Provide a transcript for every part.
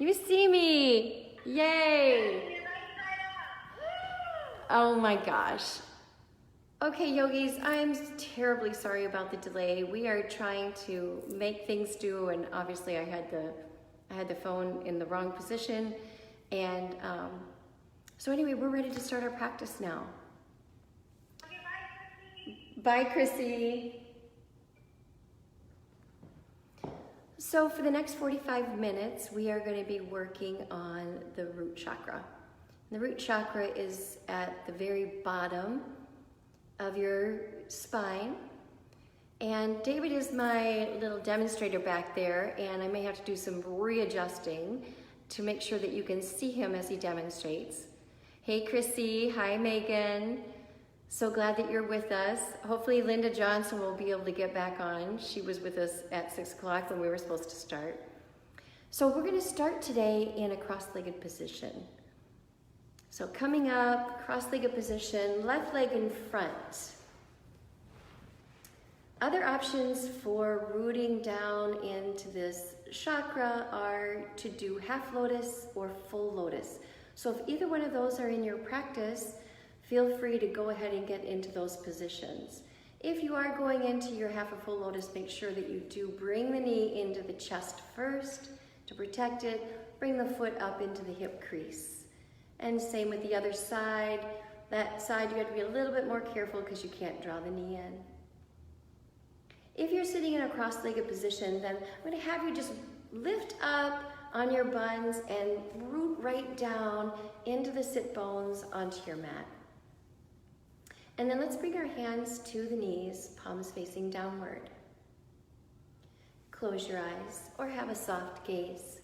You see me! Yay! Oh my gosh. Okay, yogis, I'm terribly sorry about the delay. We are trying to make things do, and obviously I had the phone in the wrong position, and so anyway, we're ready to start our practice now. Bye, Chrissy. So for the next 45 minutes, we are going to be working on the root chakra. The root chakra is at the very bottom of your spine. And David is my little demonstrator back there, and I may have to do some readjusting to make sure that you can see him as he demonstrates. Hey, Chrissy. Hi, Megan. So glad that you're with us. Hopefully Linda Johnson will be able to get back on. She was with us at 6 o'clock when we were supposed to start. So we're going to start today in a cross-legged position. So coming up, cross-legged position, left leg in front. Other options for rooting down into this chakra are to do half lotus or full lotus. So if either one of those are in your practice, feel free to go ahead and get into those positions. If you are going into your half or full lotus, make sure that you do bring the knee into the chest first to protect it. Bring the foot up into the hip crease. And same with the other side. That side you have to be a little bit more careful because you can't draw the knee in. If you're sitting in a cross-legged position, then I'm going to have you just lift up on your buns and root right down into the sit bones onto your mat. And then let's bring our hands to the knees, palms facing downward. Close your eyes or have a soft gaze.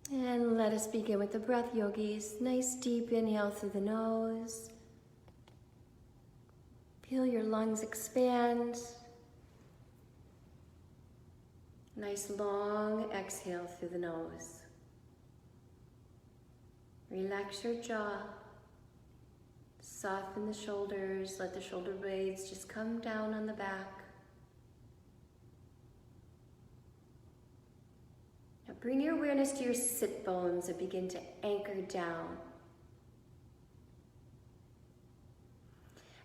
And let us begin with the breath, yogis. Nice deep inhale through the nose. Feel your lungs expand. Nice long exhale through the nose. Relax your jaw. Soften the shoulders. Let the shoulder blades just come down on the back. Now bring your awareness to your sit bones and begin to anchor down.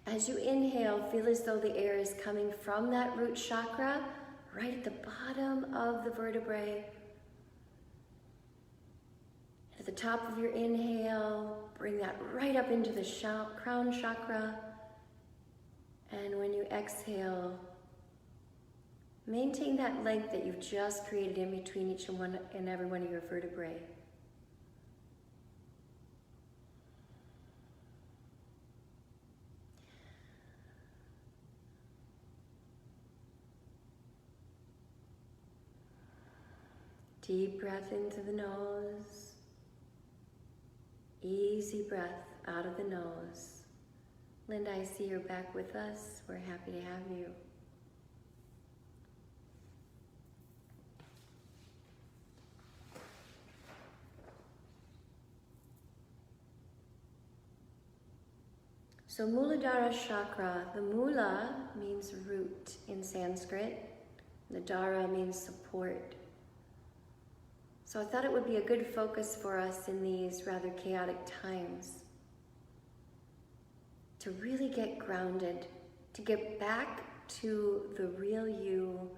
As you inhale, feel as though the air is coming from that root chakra right at the bottom of the vertebrae. At the top of your inhale, bring that right up into the crown chakra. And when you exhale, maintain that length that you've just created in between each and every one of your vertebrae. Deep breath into the nose. Easy breath out of the nose. Linda, I see you're back with us. We're happy to have you. So Muladhara chakra, the mula means root in Sanskrit. The dhara means support. So I thought it would be a good focus for us in these rather chaotic times to really get grounded, to get back to the real you,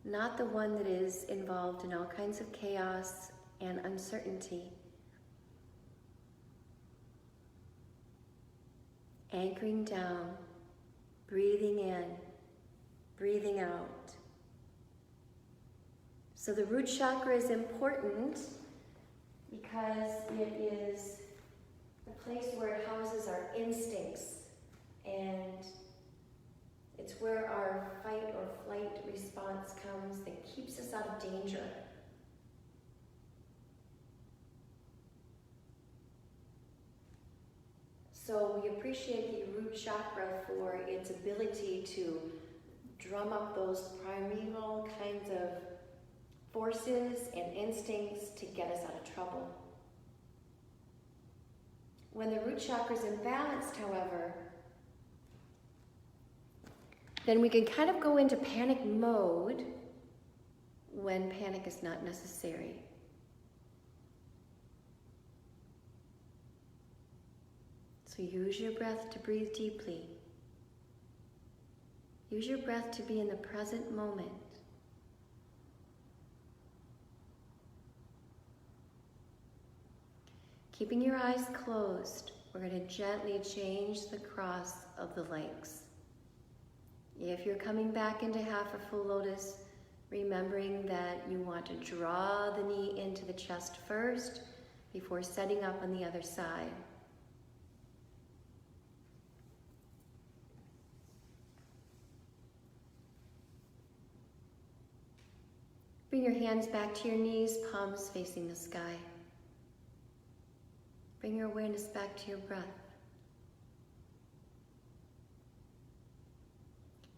not the one that is involved in all kinds of chaos and uncertainty. Anchoring down, breathing in, breathing out. So the root chakra is important because it is the place where it houses our instincts, and it's where our fight or flight response comes that keeps us out of danger. So we appreciate the root chakra for its ability to drum up those primeval kinds of forces and instincts to get us out of trouble. When the root chakra is imbalanced, however, then we can kind of go into panic mode when panic is not necessary. So use your breath to breathe deeply. Use your breath to be in the present moment. Keeping your eyes closed, we're going to gently change the cross of the legs. If you're coming back into half a full lotus, remembering that you want to draw the knee into the chest first before setting up on the other side. Bring your hands back to your knees, palms facing the sky. Bring your awareness back to your breath.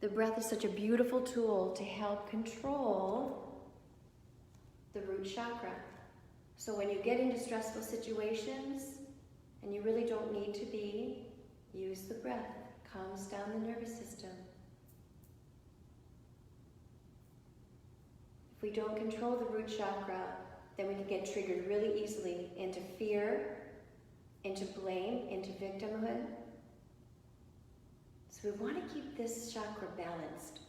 The breath is such a beautiful tool to help control the root chakra. So when you get into stressful situations, and you really don't need to be, use the breath. Calms down the nervous system. If we don't control the root chakra, then we can get triggered really easily into fear, into blame, into victimhood. So we want to keep this chakra balanced.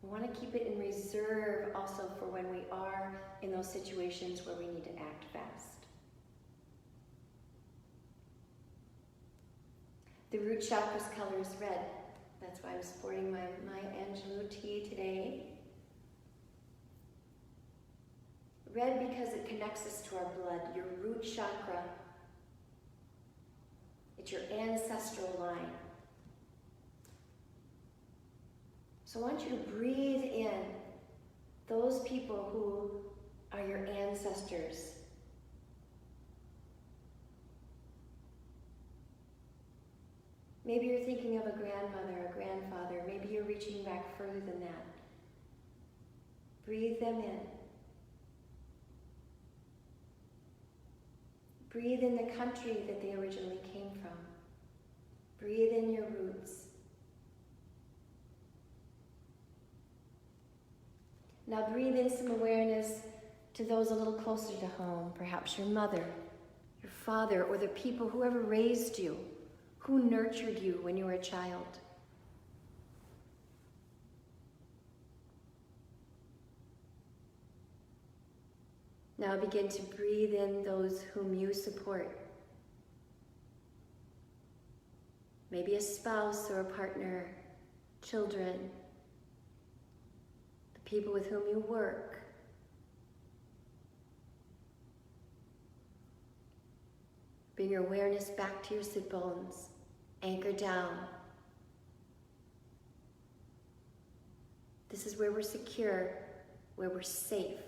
We want to keep it in reserve also for when we are in those situations where we need to act fast. The root chakra's color is red. That's why I'm sporting my Angelou tee today. Red because it connects us to our blood, your root chakra. It's your ancestral line. So I want you to breathe in those people who are your ancestors. Maybe you're thinking of a grandmother, a grandfather. Maybe you're reaching back further than that. Breathe them in. Breathe in the country that they originally came from. Breathe in your roots. Now breathe in some awareness to those a little closer to home, perhaps your mother, your father, or the people, whoever raised you, who nurtured you when you were a child. Now begin to breathe in those whom you support. Maybe a spouse or a partner, children, the people with whom you work. Bring your awareness back to your sit bones. Anchor down. This is where we're secure, where we're safe.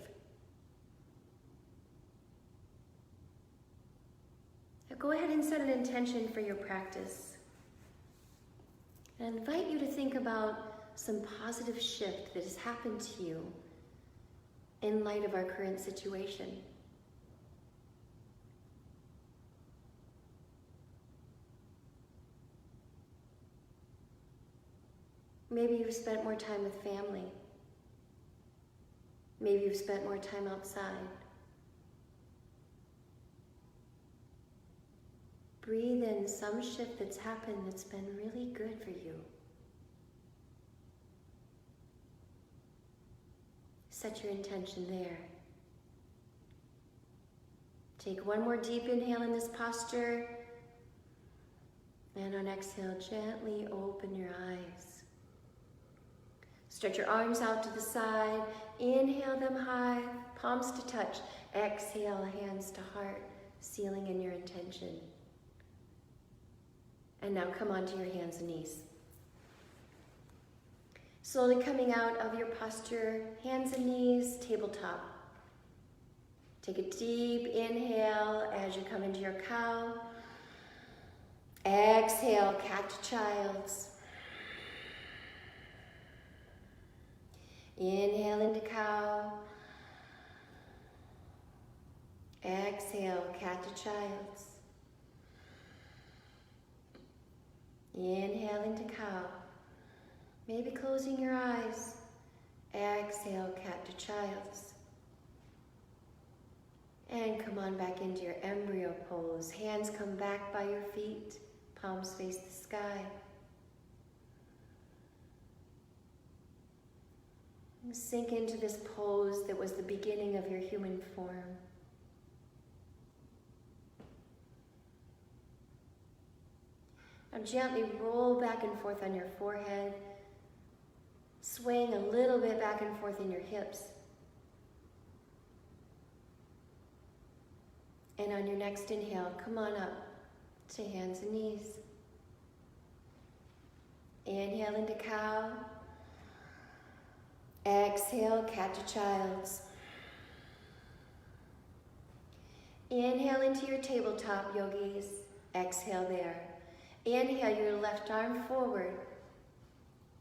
Now go ahead and set an intention for your practice. And I invite you to think about some positive shift that has happened to you in light of our current situation. Maybe you've spent more time with family. Maybe you've spent more time outside. Breathe in some shift that's happened that's been really good for you. Set your intention there. Take one more deep inhale in this posture. And on exhale, gently open your eyes. Stretch your arms out to the side. Inhale them high, palms to touch. Exhale, hands to heart, sealing in your intention. And now come onto your hands and knees. Slowly coming out of your posture, hands and knees, tabletop. Take a deep inhale as you come into your cow. Exhale, cat to child's. Inhale into cow. Exhale, cat to child's. Inhale into cow. Maybe closing your eyes. Exhale, cat to child's. And come on back into your embryo pose. Hands come back by your feet. Palms face the sky. Sink into this pose that was the beginning of your human form. Now gently roll back and forth on your forehead, swaying a little bit back and forth in your hips. And on your next inhale, come on up to hands and knees. Inhale into cow. Exhale, cat to child's. Inhale into your tabletop, yogis. Exhale there. Inhale your left arm forward.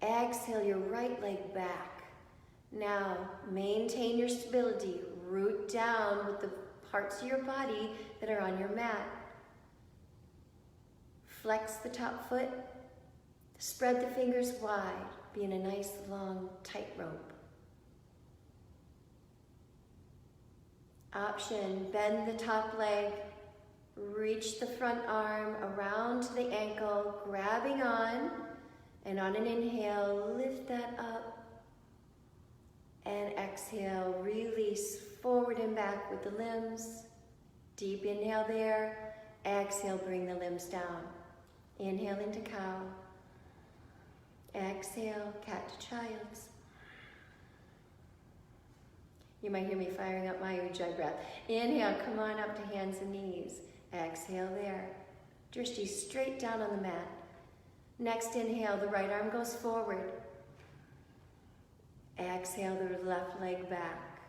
Exhale your right leg back. Now maintain your stability. Root down with the parts of your body that are on your mat. Flex the top foot. Spread the fingers wide. Be in a nice long tightrope. Option, bend the top leg. Reach the front arm around to the ankle, grabbing on, and on an inhale, lift that up, and exhale, release forward and back with the limbs. Deep inhale there, exhale, bring the limbs down. Inhale into cow, exhale, cat to child's. You might hear me firing up my ujjayi breath. Inhale, come on up to hands and knees. Exhale there. Drishti straight down on the mat. Next inhale, the right arm goes forward. Exhale, the left leg back.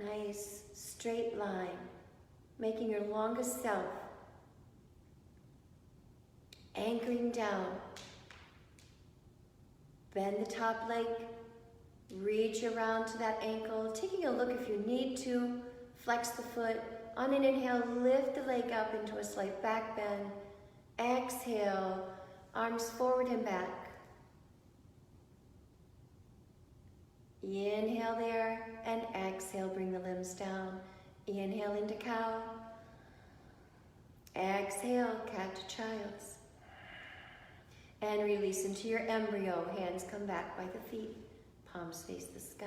Nice straight line, making your longest self. Anchoring down. Bend the top leg. Reach around to that ankle. Taking a look if you need to. Flex the foot. On an inhale, lift the leg up into a slight back bend. Exhale, arms forward and back. Inhale there, and exhale, bring the limbs down. Inhale into cow. Exhale, cat to child's. And release into your embryo. Hands come back by the feet. Palms face the sky.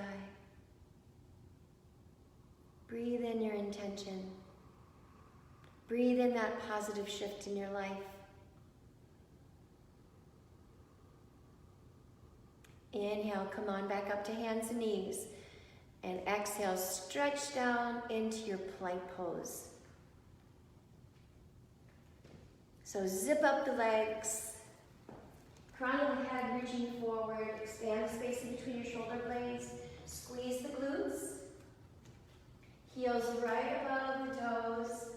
Breathe in your intention. Breathe in that positive shift in your life. Inhale, come on back up to hands and knees. And exhale, stretch down into your plank pose. So zip up the legs. Crown of the head reaching forward. Expand the space in between your shoulder blades. Squeeze the glutes. Heels right above the toes.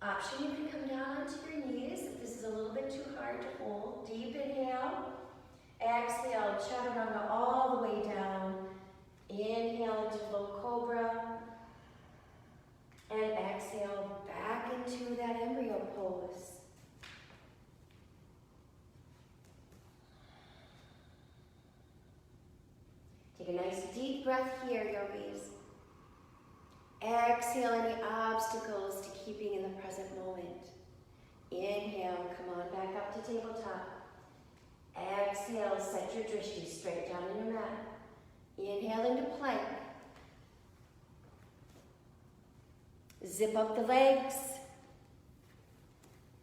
Option, you can come down onto your knees if this is a little bit too hard to hold. Deep inhale. Exhale, chaturanga all the way down. Inhale into low cobra. And exhale back into that embryo pose. Take a nice deep breath here, yogis. Exhale any obstacles to keeping in the present moment. Inhale, come on back up to tabletop. Exhale, set your drishti straight down in your mat. Inhale into plank. Zip up the legs.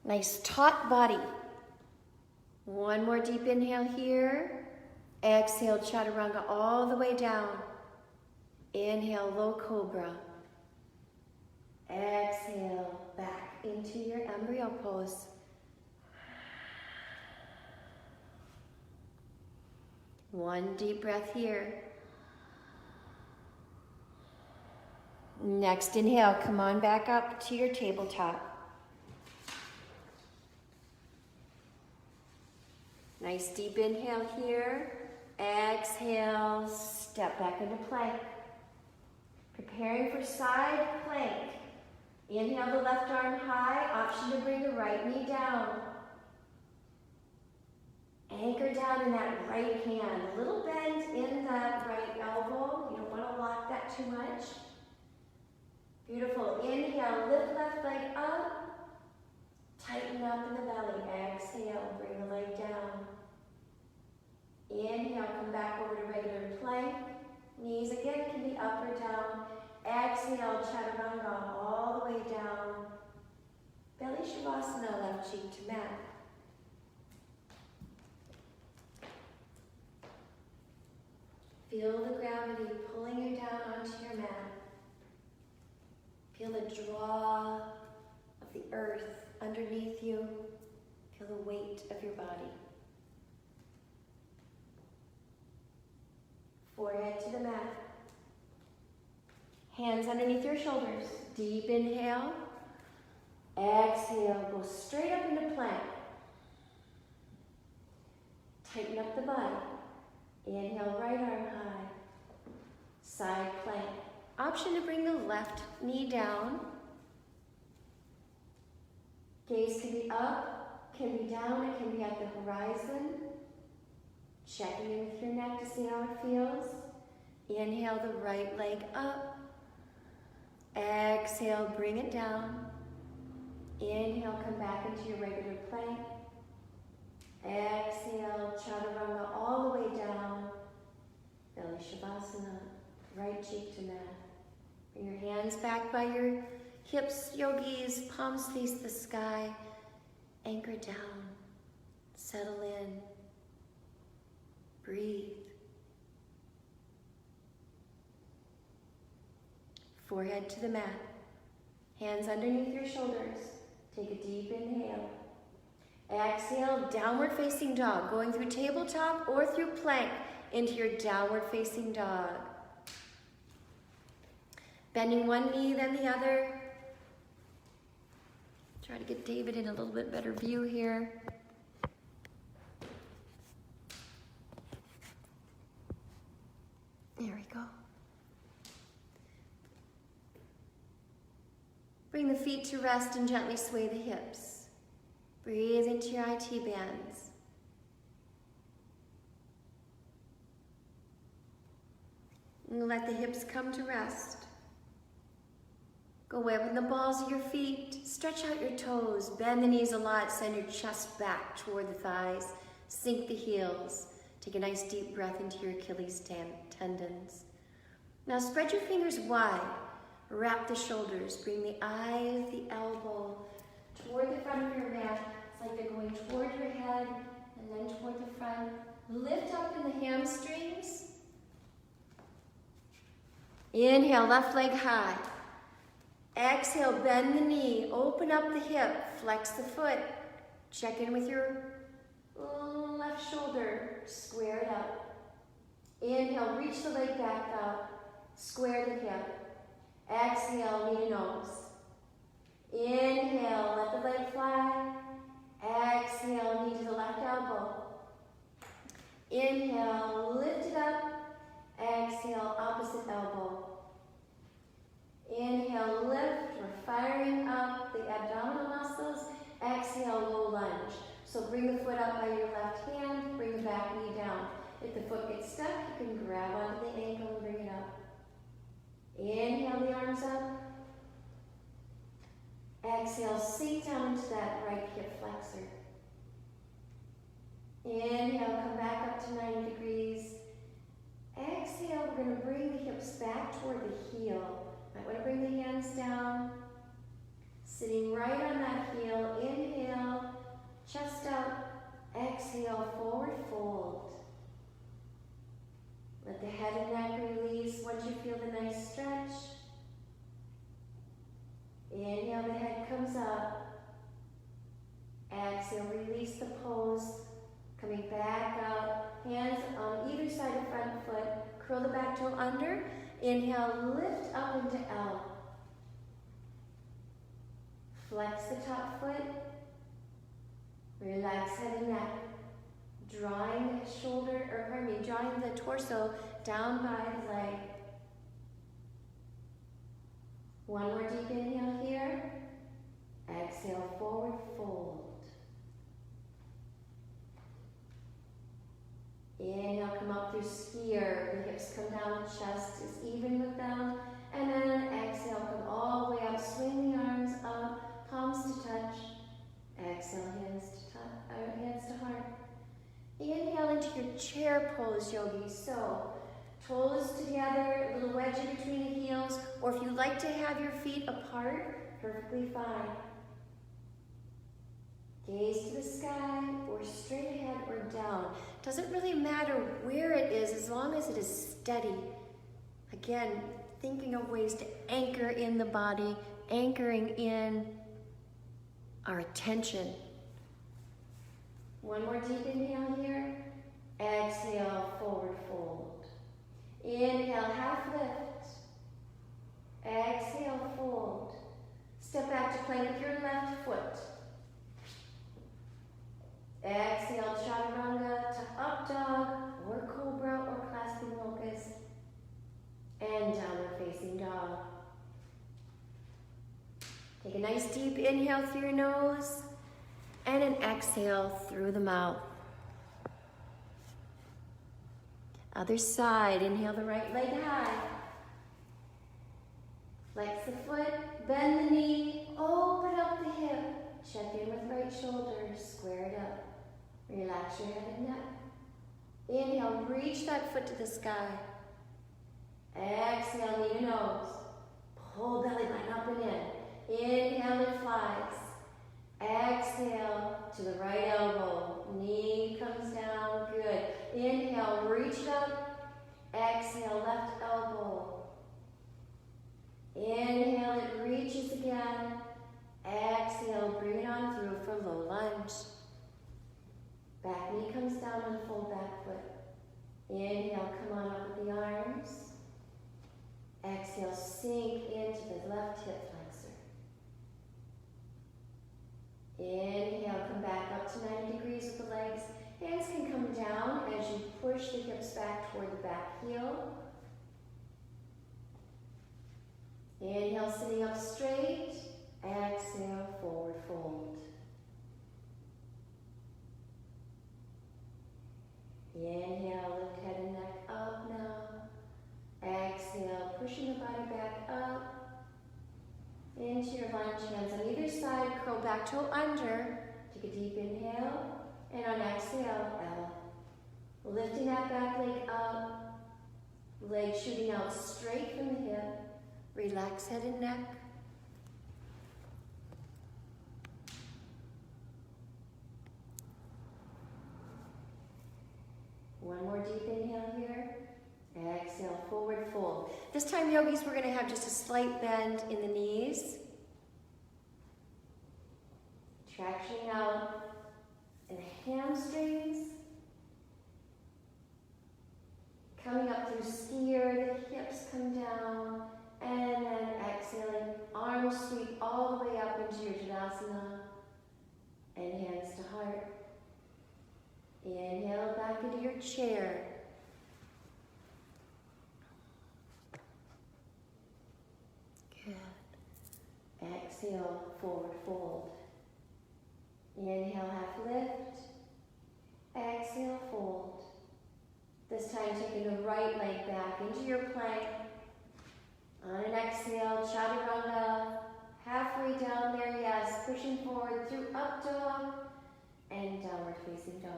Nice taut body. One more deep inhale here. Exhale, chaturanga all the way down. Inhale, low cobra. Exhale, back into your embryo pose. One deep breath here. Next inhale, come on back up to your tabletop. Nice deep inhale here. Exhale, step back into plank. Preparing for side plank. Inhale the left arm high, option to bring the right knee down. Anchor down in that right hand. A little bend in that right elbow. You don't want to lock that too much. Beautiful. Inhale, lift left leg up. Tighten up in the belly. Exhale, bring the leg down. Inhale, come back over to regular plank. Knees again can be up or down. Exhale, chaturanga, all the way down. Belly shavasana, left cheek to mat. Feel the gravity pulling you down onto your mat. Feel the draw of the earth underneath you. Feel the weight of your body. Forehead to the mat. Hands underneath your shoulders. Deep inhale. Exhale, go straight up into plank. Tighten up the body. Inhale, right arm high. Side plank. Option to bring the left knee down. Gaze can be up, can be down, it can be at the horizon. Checking in with your neck to see how it feels. Inhale the right leg up. Exhale, bring it down. Inhale, come back into your regular plank. Exhale, chaturanga all the way down. Belly shavasana, right cheek to mat. Bring your hands back by your hips, yogis, palms face the sky. Anchor down, settle in, breathe. Forehead to the mat, hands underneath your shoulders. Take a deep inhale. Exhale, downward facing dog, going through tabletop or through plank into your downward facing dog. Bending one knee, then the other. Try to get David in a little bit better view here. There we go. Bring the feet to rest and gently sway the hips. Breathe into your IT bands. And let the hips come to rest. Go web in the balls of your feet. Stretch out your toes. Bend the knees a lot. Send your chest back toward the thighs. Sink the heels. Take a nice deep breath into your Achilles tendons. Now spread your fingers wide. Wrap the shoulders. Bring the eye of the elbow toward the front of your mat. It's like they're going toward your head and then toward the front. Lift up in the hamstrings. Inhale, left leg high. Exhale, bend the knee, open up the hip, flex the foot. Check in with your left shoulder, square it up. Inhale, reach the leg back up, square the hip. Exhale, knee to nose. Inhale, let the leg fly. Exhale, knee to the left elbow. Inhale, lift it up. Exhale, opposite elbow. Inhale, lift. We're firing up the abdominal muscles. Exhale, low lunge. So bring the foot up by your left hand. Bring the back knee down. If the foot gets stuck, you can grab onto the ankle and bring it up. Inhale the arms up. Exhale, sink down into that right hip flexor. Inhale, come back up to 90 degrees. Exhale, we're going to bring the hips back toward the heel. Might want to bring the hands down. Sitting right on that heel. Inhale, chest out. Exhale, forward fold. Let the head and neck release once you feel the nice stretch. Inhale, the head comes up. Exhale, release the pose. Coming back up. Hands on either side of front foot. Curl the back toe under. Inhale, lift up into L. Flex the top foot. Relax head and neck. Drawing the torso down by the leg. One more deep inhale here. Exhale, forward fold. Inhale, come up through skier. The hips come down, chest is even with them. And then exhale, come all the way up. Swing the arms up, palms to touch. Exhale, hands to heart. Inhale into your chair pose, yogis. So, toes together, a little wedge in between the heels, or if you like to have your feet apart, perfectly fine. Gaze to the sky, or straight ahead or down. Doesn't really matter where it is, as long as it is steady. Again, thinking of ways to anchor in the body, anchoring in our attention. One more deep inhale here. Exhale, forward fold. Inhale, half lift. Exhale, fold. Step back to plank with your left foot. Exhale, chaturanga to up dog, or cobra, or clasping locust. And downward facing dog. Take a nice deep inhale through your nose, and an exhale through the mouth. Other side, inhale the right leg high. Flex the foot, bend the knee, open up the hip. Check in with right shoulder, square it up. Relax your head and neck. Inhale, reach that foot to the sky. Exhale, knee to nose. Pull belly button up and in. Inhale, it flies. Exhale to the right elbow. Knee comes down, good. Inhale, reach it up. Exhale, left elbow. Inhale, it reaches again. Exhale, bring it on through for low lunge. Back knee comes down and fold back foot. Inhale, come on up with the arms. Exhale, sink into the left hip flexor. Inhale, come back up to 90 degrees with the legs. Hands can come down as you push the hips back toward the back heel. Inhale, sitting up straight. Exhale, forward fold. Inhale, lift head and neck up now. Exhale, pushing the body back up. Into your lunge, hands on either side, curl back toe under. Take a deep inhale, and on exhale, L. Lifting that back leg up, leg shooting out straight from the hip. Relax head and neck. One more deep inhale here. Exhale, forward fold. This time, yogis, we're going to have just a slight bend in the knees. Traction out in the hamstrings. Coming up through skier, the hips come down. And then exhaling, arms sweep all the way up into your Tadasana. And hands to heart. Inhale back into your chair. Good. Exhale, forward fold. Inhale, half lift. Exhale, fold. This time taking the right leg back into your plank. On an exhale, chaturanga. Halfway down there, yes. Pushing forward through up dog and downward facing dog.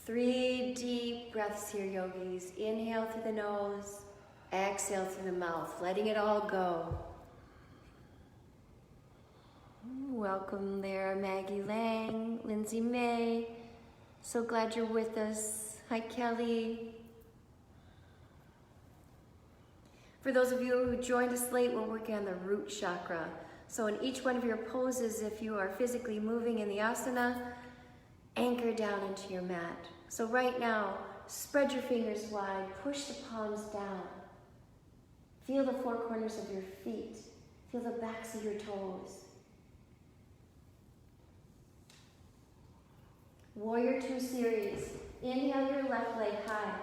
3 deep breaths here, yogis. Inhale through the nose, exhale through the mouth, letting it all go. Welcome there, Maggie Lang, Lindsay May. So glad you're with us. Hi, Kelly. For those of you who joined us late, we're working on the root chakra. So in each one of your poses, if you are physically moving in the asana, anchor down into your mat. So right now, spread your fingers wide, push the palms down. Feel the four corners of your feet. Feel the backs of your toes. Warrior 2 series. Inhale your left leg high.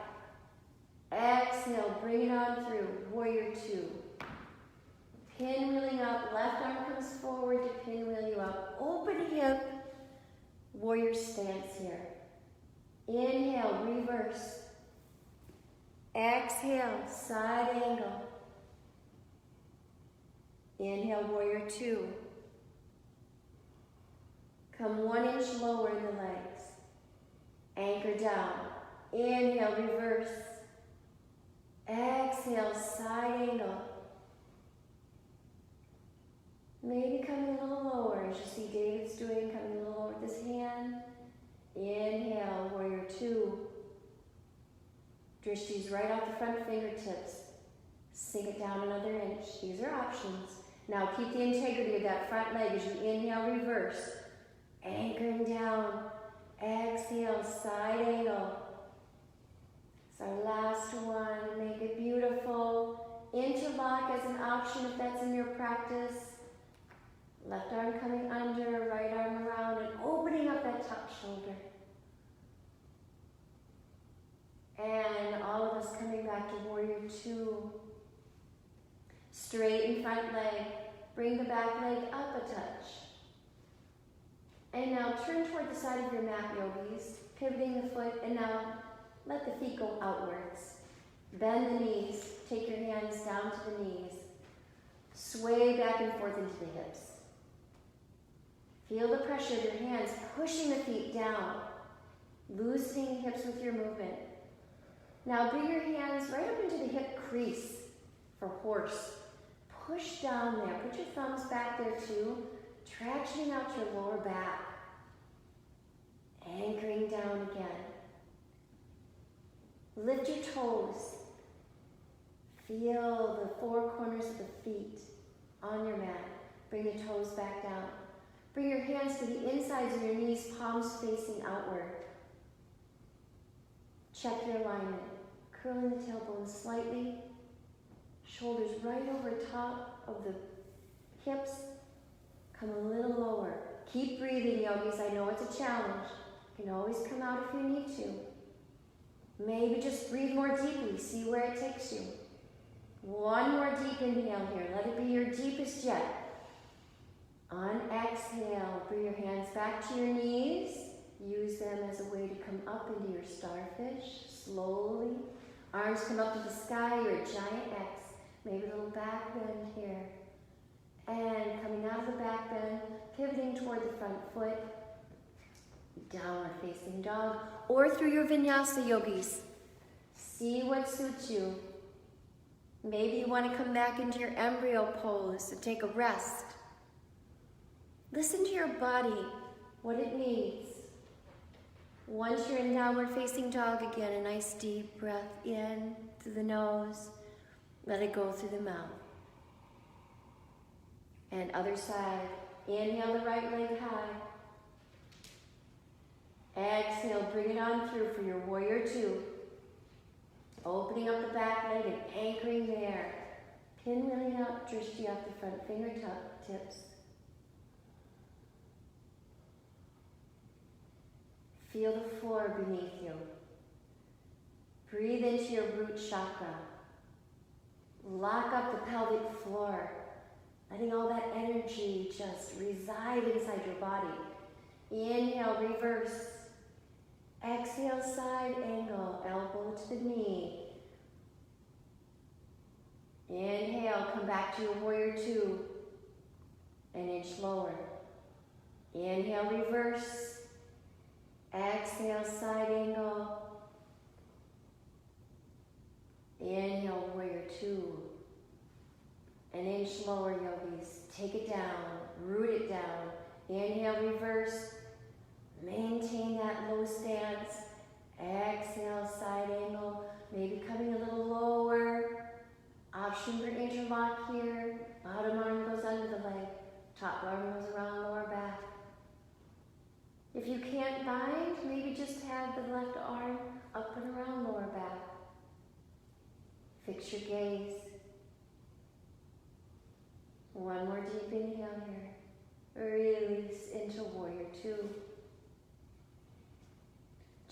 Exhale, bring it on through, warrior two. Pinwheeling up, left arm comes forward to pinwheel you up. Open hip, warrior stance here. Inhale, reverse. Exhale, side angle. Inhale, warrior two. Come 1 inch lower in the legs. Anchor down. Inhale, reverse. Exhale, side angle. Maybe coming a little lower as you see David's doing, coming a little lower with his hand. Inhale, warrior two. Drishti's right off the front fingertips. Sink it down another inch. These are options. Now keep the integrity of that front leg as you inhale, reverse. Anchoring down. Exhale, side angle. It's our last one. Make it beautiful. Interlock as an option if that's in your practice. Left arm coming under, right arm around, and opening up that top shoulder. And all of us coming back to warrior two. Straighten front leg. Bring the back leg up a touch. And now turn toward the side of your mat, yogis. Pivoting the foot, and now let the feet go outwards. Bend the knees. Take your hands down to the knees. Sway back and forth into the hips. Feel the pressure of your hands pushing the feet down. Loosening the hips with your movement. Now bring your hands right up into the hip crease for horse. Push down there. Put your thumbs back there too. Tractioning out your lower back. Anchoring down again. Lift your toes. Feel the four corners of the feet on your mat. Bring the toes back down. Bring your hands to the insides of your knees, palms facing outward. Check your alignment. Curling the tailbone slightly. Shoulders right over top of the hips. Come a little lower. Keep breathing, yogis. I know it's a challenge. You can always come out if you need to. Maybe just breathe more deeply. See where it takes you. One more deep inhale here. Let it be your deepest yet. On exhale, bring your hands back to your knees. Use them as a way to come up into your starfish. Slowly. Arms come up to the sky, your giant X. Maybe a little back bend here. And coming out of the back bend, pivoting toward the front foot. Downward facing dog. Or through your vinyasa, yogis. See what suits you. Maybe you want to come back into your embryo pose and take a rest. Listen to your body, what it needs. Once you're in downward facing dog again, a nice deep breath in through the nose. Let it go through the mouth. And other side. Inhale the right leg high. Exhale, bring it on through for your warrior two. Opening up the back leg and anchoring there. Pinwheeling up, drishti off the front fingertips. Feel the floor beneath you. Breathe into your root chakra. Lock up the pelvic floor, letting all that energy just reside inside your body. Inhale, reverse. Exhale, side angle, elbow to the knee. Inhale, come back to your warrior two. An inch lower. Inhale, reverse. Exhale, side angle. Inhale, warrior two. An inch lower, yogis. Take it down, root it down. Inhale, reverse. Maintain that low stance. Exhale, side angle. Maybe coming a little lower. Option for interlock here. Bottom arm goes under the leg. Top arm goes around lower back. If you can't bind, maybe just have the left arm up and around lower back. Fix your gaze. One more deep inhale here. Release into warrior two.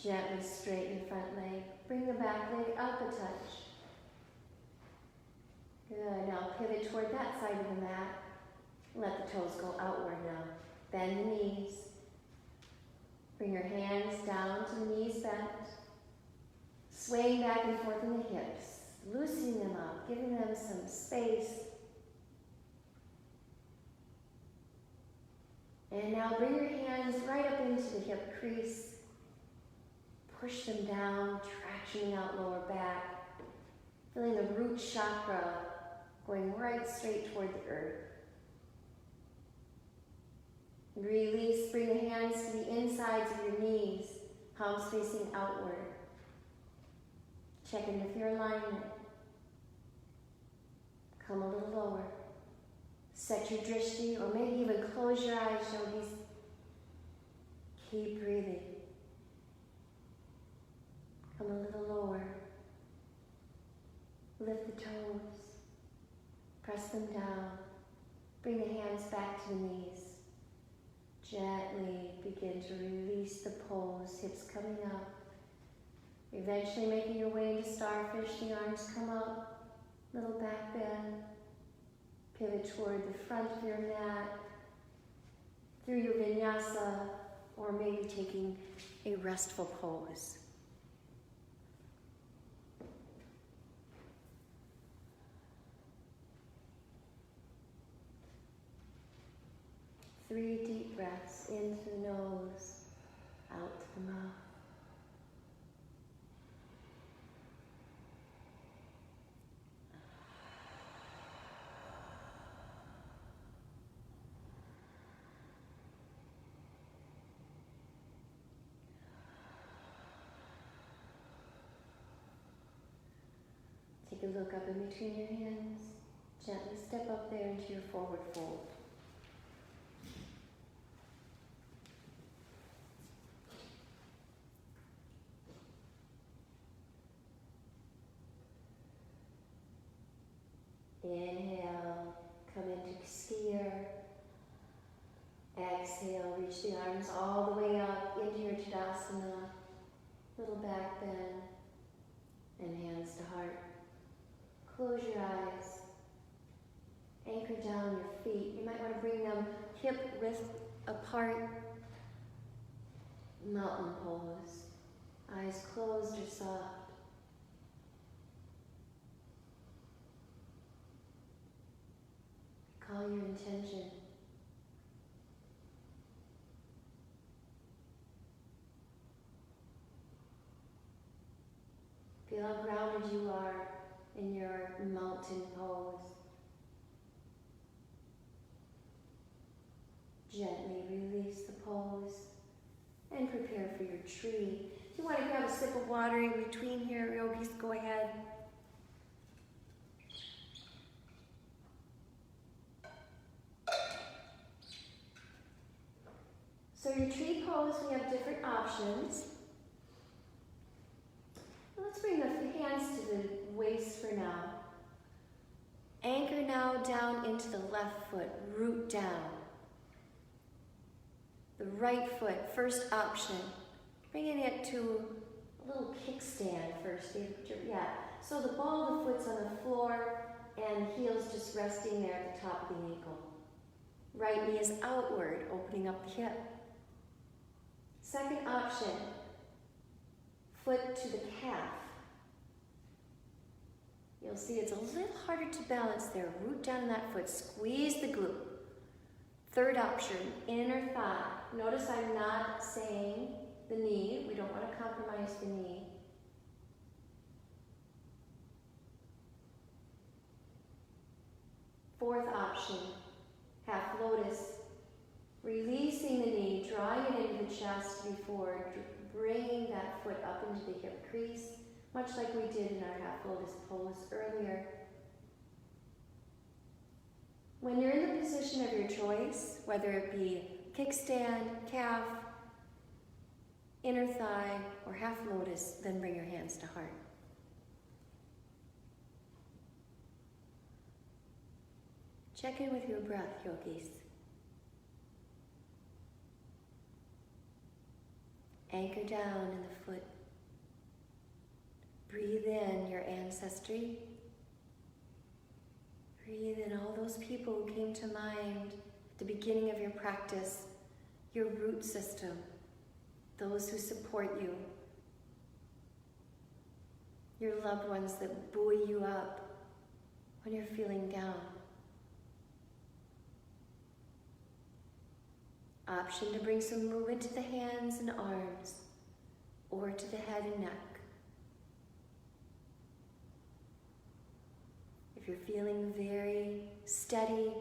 Gently straighten the front leg. Bring the back leg up a touch. Good. Now pivot toward that side of the mat. Let the toes go outward now. Bend the knees. Bring your hands down to the knees bent. Swaying back and forth in the hips. Loosening them up, giving them some space. And now bring your hands right up into the hip crease. Push them down, tractioning out lower back. Feeling the root chakra going right straight toward the earth. Release, bring the hands to the insides of your knees, palms facing outward. Check in with your alignment. Come a little lower. Set your drishti, or maybe even close your eyes, yogis. Keep breathing. Come a little lower. Lift the toes. Press them down. Bring the hands back to the knees. Gently begin to release the pose, hips coming up. Eventually making your way into starfish, the arms come up, little back bend. Pivot toward the front of your mat, through your vinyasa, or maybe taking a restful pose. Three deep breaths into the nose, out to the mouth. Take a look up in between your hands. Gently step up there into your forward fold. Inhale, come into skier. Exhale, reach the arms all the way up into your Tadasana. Little back bend and hands to heart. Close your eyes. Anchor down your feet. You might want to bring them hip width apart. Mountain pose. Eyes closed or soft. Call your intention. Feel how grounded you are in your mountain pose. Gently release the pose and prepare for your tree. If you want to grab a sip of water in between here, yogis, go ahead. So your tree pose, we have different options. Let's bring the hands to the waist for now. Anchor now down into the left foot, root down. The right foot, first option. Bringing it to a little kickstand first. Yeah. So the ball of the foot's on the floor and heels just resting there at the top of the ankle. Right knee is outward, opening up the hip. Second option, foot to the calf. You'll see it's a little harder to balance there. Root down in that foot, squeeze the glute. Third option, inner thigh. Notice I'm not saying the knee. We don't want to compromise the knee. Fourth option, half lotus. Releasing the knee, drawing it into the chest before bringing that foot up into the hip crease, much like we did in our half lotus pose earlier. When you're in the position of your choice, whether it be kickstand, calf, inner thigh, or half lotus, then bring your hands to heart. Check in with your breath, yogis. Anchor down in the foot. Breathe in your ancestry. Breathe in all those people who came to mind at the beginning of your practice, your root system, those who support you, your loved ones that buoy you up when you're feeling down. Option to bring some movement to the hands and arms or to the head and neck. If you're feeling very steady,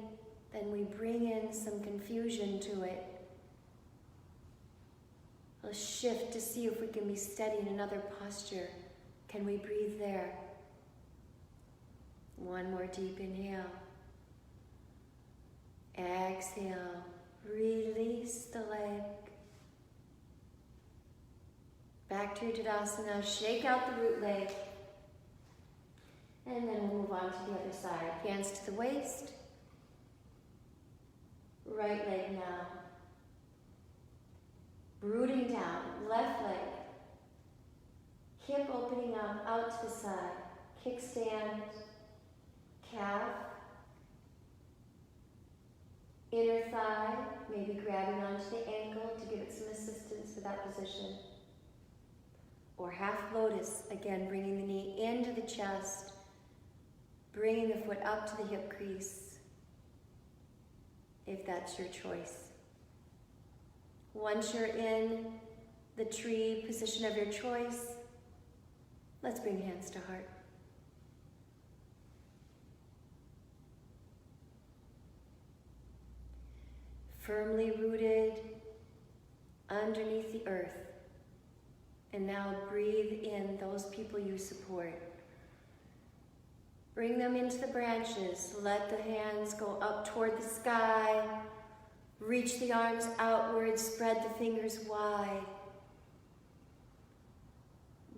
then we bring in some confusion to it. We'll shift to see if we can be steady in another posture. Can we breathe there? One more deep inhale. Exhale. Release the leg. Back to your Tadasana. Shake out the root leg. And then we'll move on to the other side. Hands to the waist. Right leg now. Rooting down. Left leg. Hip opening up, out to the side. Kickstand. Calf. Inner thigh. Maybe grabbing onto the ankle to give it some assistance for that position. Or half lotus. Again, bringing the knee into the chest. Bringing the foot up to the hip crease, if that's your choice. Once you're in the tree position of your choice, let's bring hands to heart. Firmly rooted underneath the earth. And now breathe in those people you support. Bring them into the branches. Let the hands go up toward the sky. Reach the arms outward. Spread the fingers wide.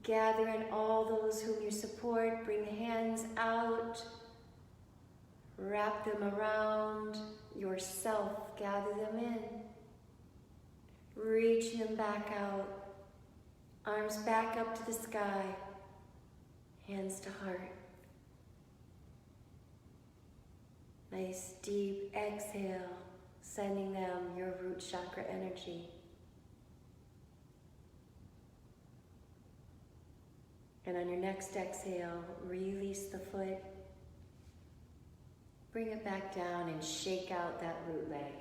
Gather in all those whom you support. Bring the hands out. Wrap them around yourself. Gather them in. Reach them back out. Arms back up to the sky. Hands to heart. Nice deep exhale, sending them your root chakra energy. And on your next exhale, release the foot. Bring it back down and shake out that root leg.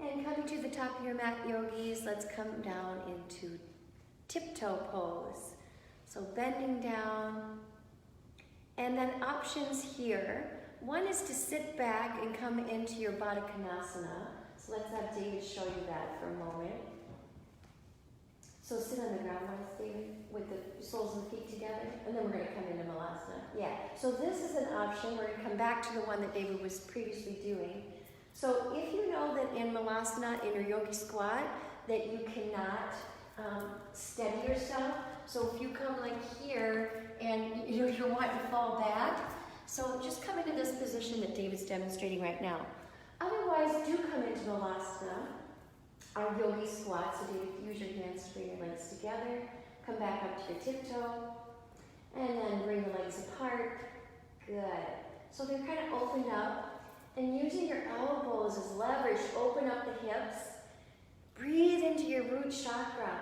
And coming to the top of your mat, yogis, let's come down into tiptoe pose. So bending down. And then options here. One is to sit back and come into your Baddha Konasana. So let's have David show you that for a moment. So sit on the ground once, David, with the soles of the feet together. And then we're going to come into Malasana. Yeah, so this is an option. We're going to come back to the one that David was previously doing. So if you know that in Malasana, in your yogi squat, that you cannot steady yourself. So if you come like here and you're wanting to fall back, so just come into this position that David's demonstrating right now. Otherwise, do come into Malasana, our yogi squat. So David, use your hands to bring your legs together. Come back up to your tiptoe. And then bring the legs apart. Good. So they're kind of opened up. And using your elbows as leverage, open up the hips. Breathe into your root chakra.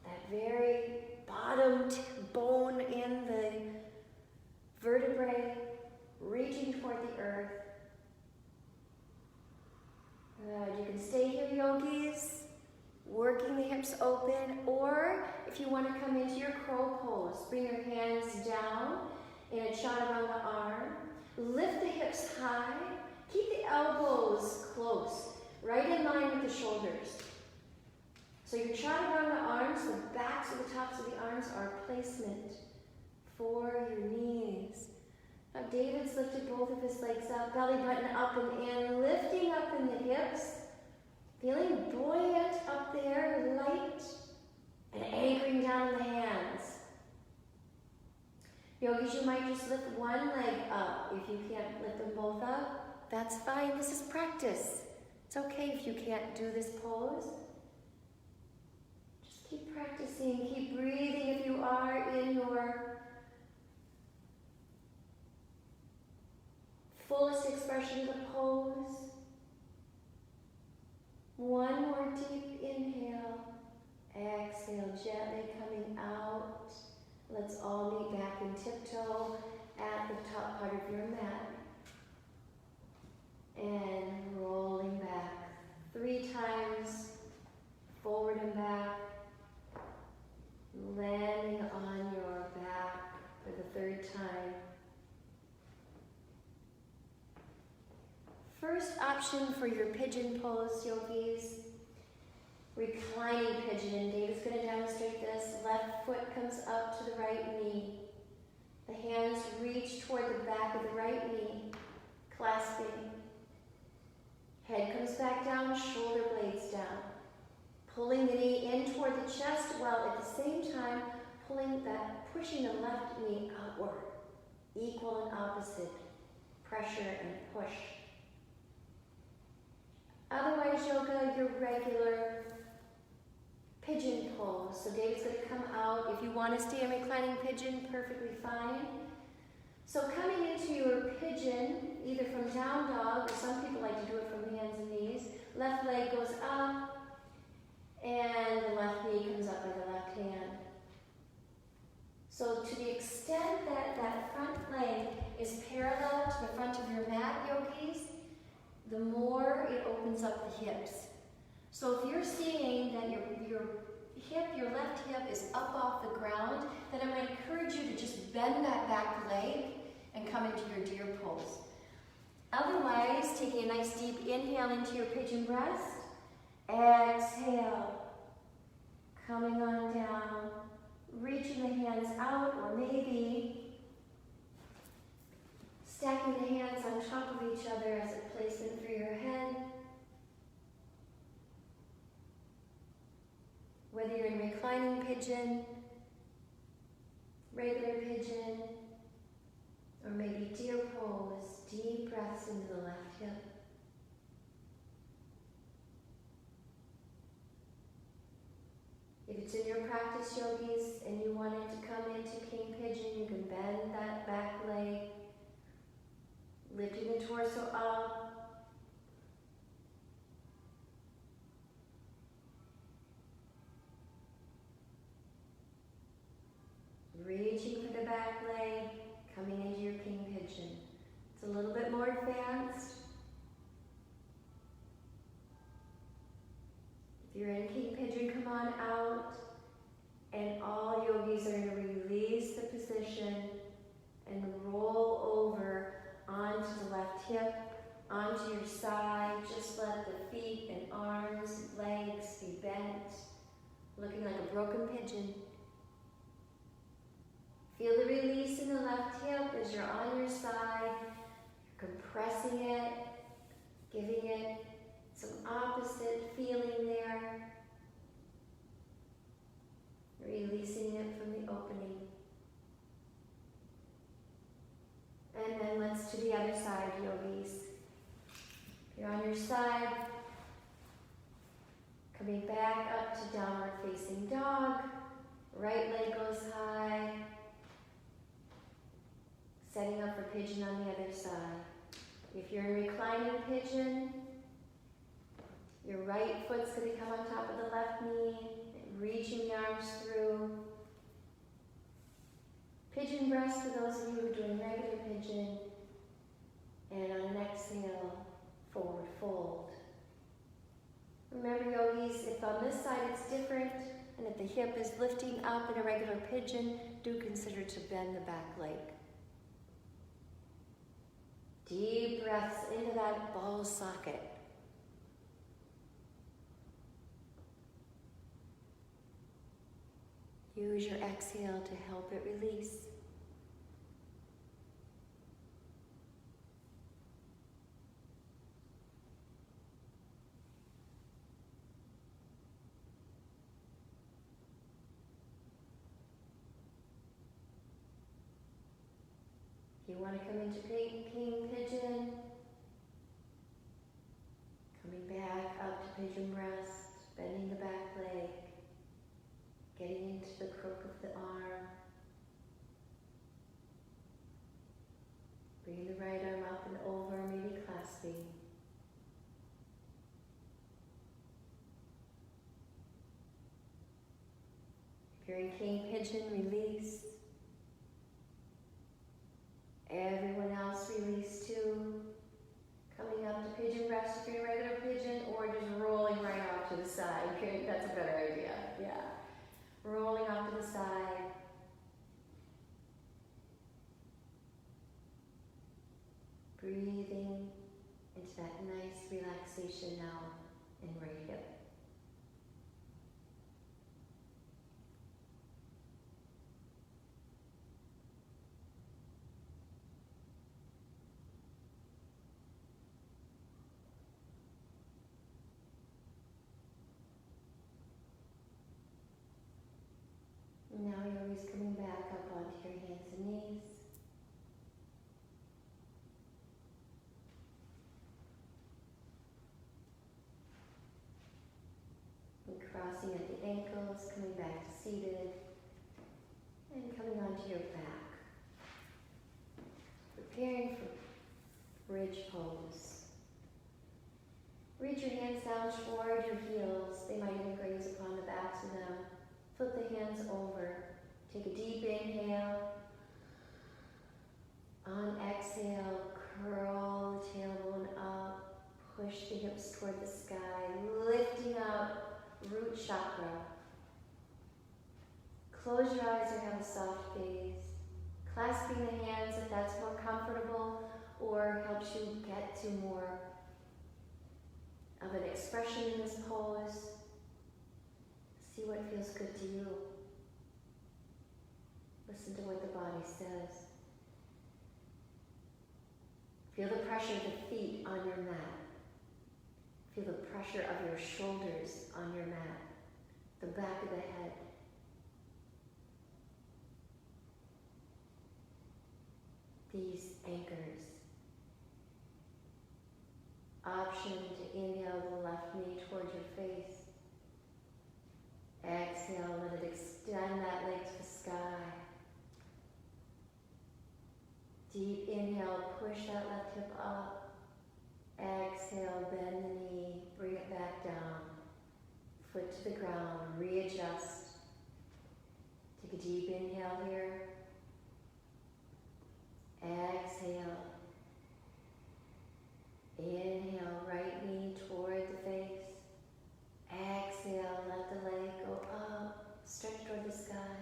That very bottom bone in the vertebrae, reaching toward the earth. Good. You can stay here, yogis, working the hips open, or if you want to come into your crow pose, bring your hands down in a chaturanga arm. Lift the hips high. Keep the elbows close, right in line with the shoulders. So your chaturanga arms, the backs of the tops of the arms are placement for your knees. Now David's lifted both of his legs up, belly button up and in, lifting up in the hips, feeling buoyant up there, light, and anchoring down the hands. Yogis, you might just lift one leg up. If you can't lift them both up, that's fine. This is practice. It's okay if you can't do this pose. Just keep practicing, keep breathing if you are in your fullest expression of the pose. One more deep inhale. Exhale, gently coming out. Let's all meet back in tiptoe at the top part of your mat. And rolling back 3 times, forward and back. Landing on your back for the 3rd time. First option for your pigeon pose, yogis. Reclining pigeon. David's going to demonstrate this. Left foot comes up to the right knee. The hands reach toward the back of the right knee, clasping. Head comes back down, shoulder blades down. Pulling the knee in toward the chest while at the same time pushing the left knee outward. Equal and opposite pressure and push. Otherwise, yoga, your regular pigeon pose. So David's going to come out. If you want to stay in reclining pigeon, perfectly fine. So coming into your pigeon, either from down dog, or some people like to do it from hands and knees. Left leg goes up, and the left knee comes up by the left hand. So to the extent that that front leg is parallel to the front of your mat, yogis, the more it opens up the hips. So if you're seeing that your left hip is up off the ground, then I'm going to encourage you to just bend that back leg and come into your deer pose. Otherwise, taking a nice deep inhale into your pigeon breast, exhale, coming on down, reaching the hands out, or maybe stacking the hands on top of each other as a placement for your head. Whether you're in reclining pigeon, regular pigeon, or maybe deer pose, deep breaths into the left hip. If it's in your practice, yogis, and you want it to come into king pigeon, you can bend that back leg, lifting the torso up. Reaching for the back leg, coming into your king pigeon. It's a little bit more advanced. If you're in king pigeon, come on out. And all yogis are going to release the position and roll over onto the left hip, onto your side. Just let the feet and arms, legs be bent, looking like a broken pigeon. Feel the release in the left hip as you're on your side, compressing it, giving it some opposite feeling there. Releasing it from the opening. And then let's do the other side, yogis. If you're on your side, coming back up to downward facing dog. Right leg goes high. Setting up for pigeon on the other side. If you're in reclining pigeon, your right foot's going to come on top of the left knee, reaching the arms through. Pigeon breast for those of you who are doing regular pigeon. And on an exhale, forward fold. Remember, yogis, if on this side it's different, and if the hip is lifting up in a regular pigeon, do consider to bend the back leg. Deep breaths into that ball socket. Use your exhale to help it release. If you want to come into king pigeon, coming back If you're in king pigeon, release. Everyone else release too. Coming up to pigeon breath if you're in regular pigeon, or just rolling right off to the side. Okay, that's a better idea. Yeah. Rolling off to the side. Breathing into that nice relaxation now in right hip. Now you're always coming back up onto your hands and knees. And crossing at the ankles, coming back to seated, and coming onto your back. Preparing for bridge pose. Reach your hands down toward your heels. They might even graze upon the backs of them. Flip the hands over. Take a deep inhale. On exhale, curl the tailbone up. Push the hips toward the sky. Lifting up root chakra. Close your eyes or have a soft gaze. Clasping the hands if that's more comfortable or helps you get to more of an expression in this pose. See what feels good to you. Listen to what the body says. Feel the pressure of the feet on your mat. Feel the pressure of your shoulders on your mat. The back of the head. These anchors. Option to inhale the left knee towards your face. Exhale, let it extend that leg to the sky. Deep inhale, push that left hip up. Exhale, bend the knee, bring it back down. Foot to the ground, readjust. Take a deep inhale here. Exhale. Inhale, right knee toward the face. Exhale, let the leg go up, stretch toward the sky.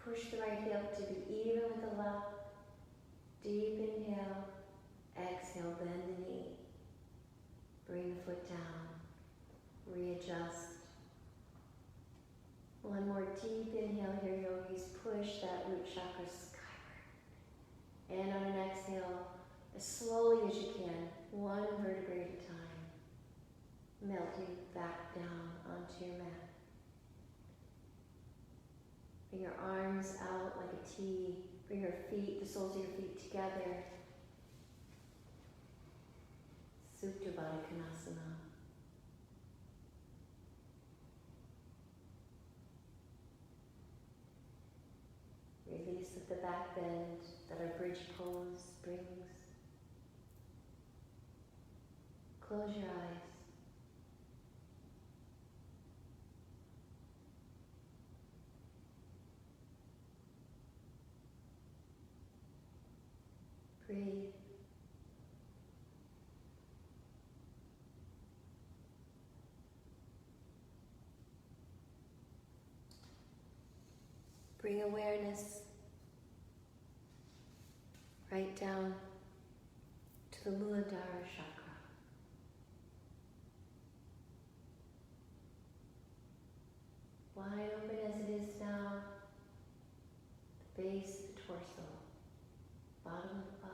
Push the right hip to be even with the left. Deep inhale. Exhale, bend the knee. Bring the foot down. Readjust. One more deep inhale here, yogis. Push that root chakra skyward. And on an exhale, as slowly as you can, one vertebrae at a time, melting back down onto your mat. Bring your arms out like a T. Bring your feet, the soles of your feet together. Supta Baddha Konasana. Release with the back bend that our bridge pose brings. Close your eyes. Breathe. Bring awareness right down to the Muladhara chakra. Wide open as it is now, the base of the torso, bottom of the body.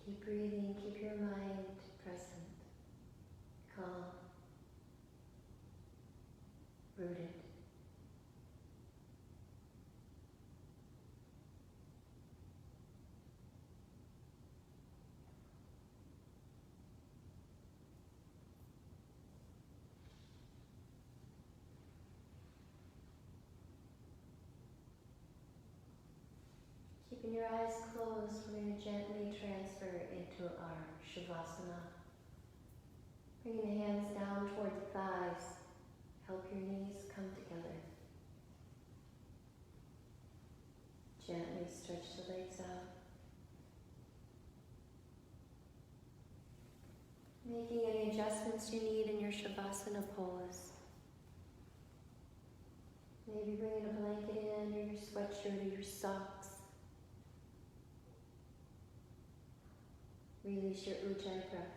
Keep breathing, keep your mind present, calm, rooted. Keeping your eyes closed, we're going to gently transfer into our Shavasana. Bringing the hands down toward the thighs. Help your knees come together. Gently stretch the legs out. Making any adjustments you need in your Shavasana pose. Maybe bringing a blanket in, or your sweatshirt, or your socks. Release your Ujjayi breath.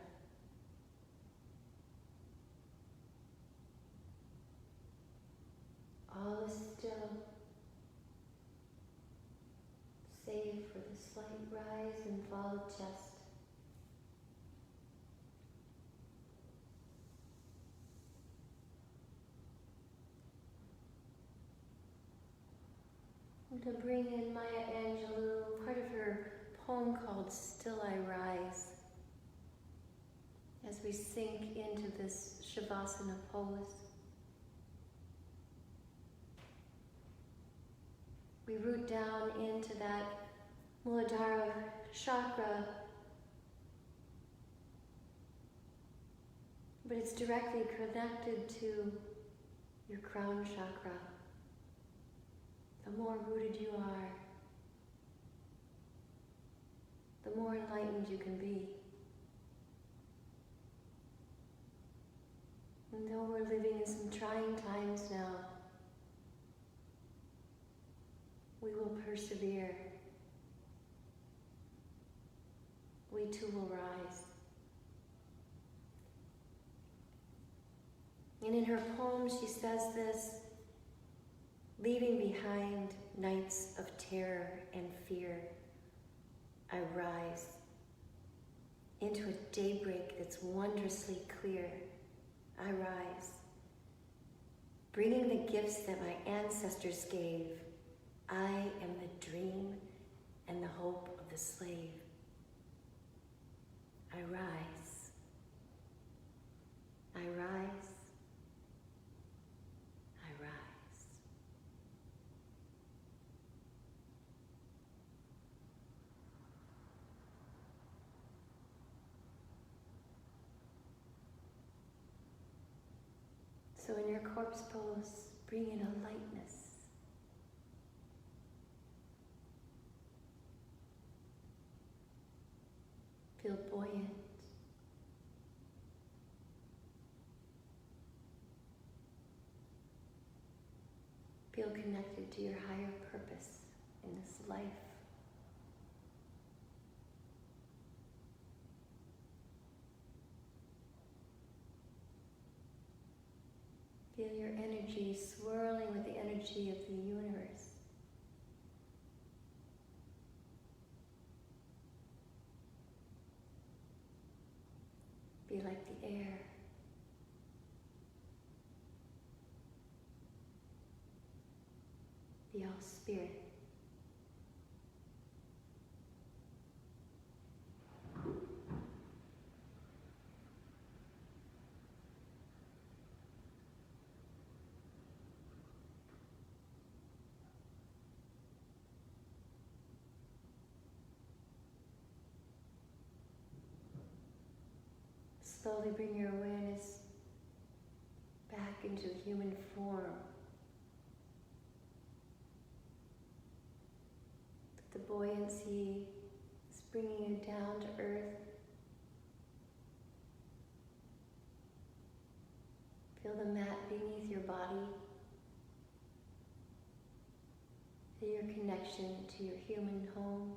All is still, save for the slight rise and fall of chest. I'm going to bring in Maya Angelou, part of her poem called Still I Rise, as we sink into this Shavasana pose. We root down into that Muladhara chakra, but it's directly connected to your crown chakra. The more rooted you are, the more enlightened you can be. And though we're living in some trying times now, we will persevere. We too will rise. And in her poem she says this: leaving behind nights of terror and fear, I rise into a daybreak that's wondrously clear. I rise, bringing the gifts that my ancestors gave. I am the dream and the hope of the slave. I rise. I rise. I rise. So in your corpse pose, bring in a lightness. Feel buoyant. Feel connected to your higher purpose in this life. Feel your energy swirling with the energy of the universe. Be like the air. Be all spirit. Slowly bring your awareness back into human form. The buoyancy is bringing you down to earth. Feel the mat beneath your body. Feel your connection to your human home.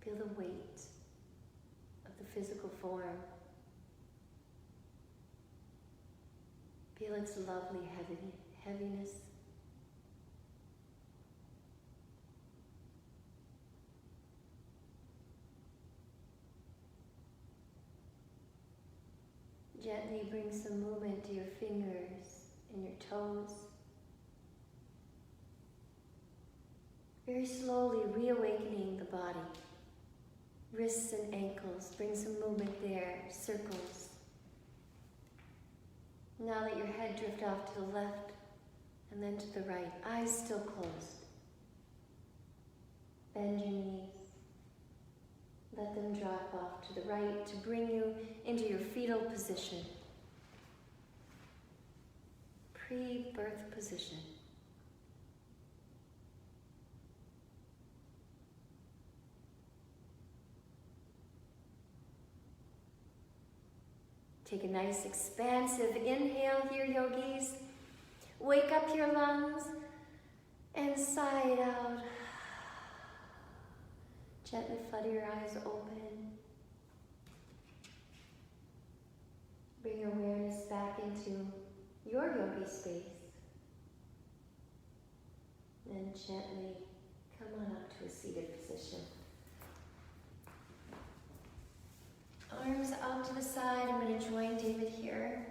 Feel the weight of the physical form. Feel its lovely heaviness. Gently bring some movement to your fingers and your toes. Very slowly reawakening the body. Wrists and ankles, bring some movement there, circles. Now let your head drift off to the left and then to the right, eyes still closed. Bend your knees. Let them drop off to the right to bring you into your fetal position. Pre-birth position. Take a nice expansive inhale here, yogis. Wake up your lungs and sigh it out. Gently flutter your eyes open. Bring your awareness back into your yogi space. Then gently come on up to a seated position. Arms out to the side. I'm going to join David here.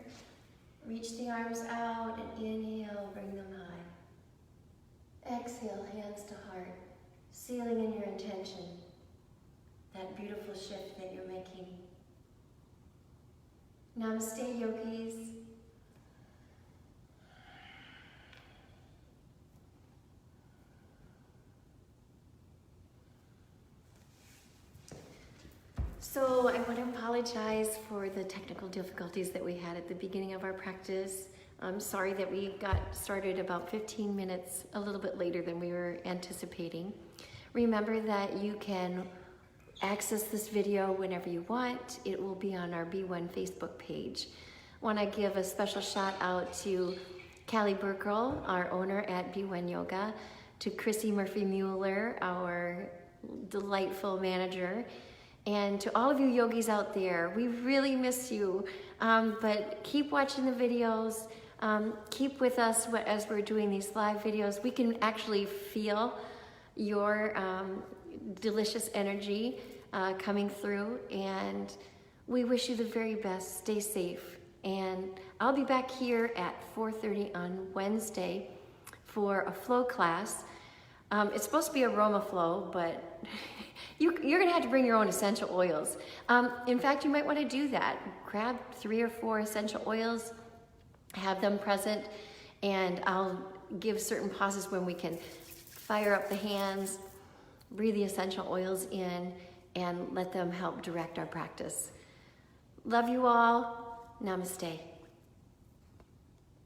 Reach the arms out and inhale, bring them high. Exhale, hands to heart, sealing in your intention, that beautiful shift that you're making. Namaste, yogis. So I want to apologize for the technical difficulties that we had at the beginning of our practice. I'm sorry that we got started about 15 minutes a little bit later than we were anticipating. Remember that you can access this video whenever you want. It will be on our B1 Facebook page. I want to give a special shout out to Callie Burkle, our owner at B1 Yoga, to Chrissy Murphy-Mueller, our delightful manager, and to all of you yogis out there. We really miss you, but keep watching the videos. Keep with us as we're doing these live videos. We can actually feel your delicious energy coming through, and we wish you the very best. Stay safe, and I'll be back here at 4:30 on Wednesday for a flow class. It's supposed to be aroma flow, but you're gonna have to bring your own essential oils. In fact, you might want to do that. Grab 3 or 4 essential oils, have them present, and I'll give certain pauses when we can fire up the hands, breathe the essential oils in, and let them help direct our practice. Love you all. Namaste.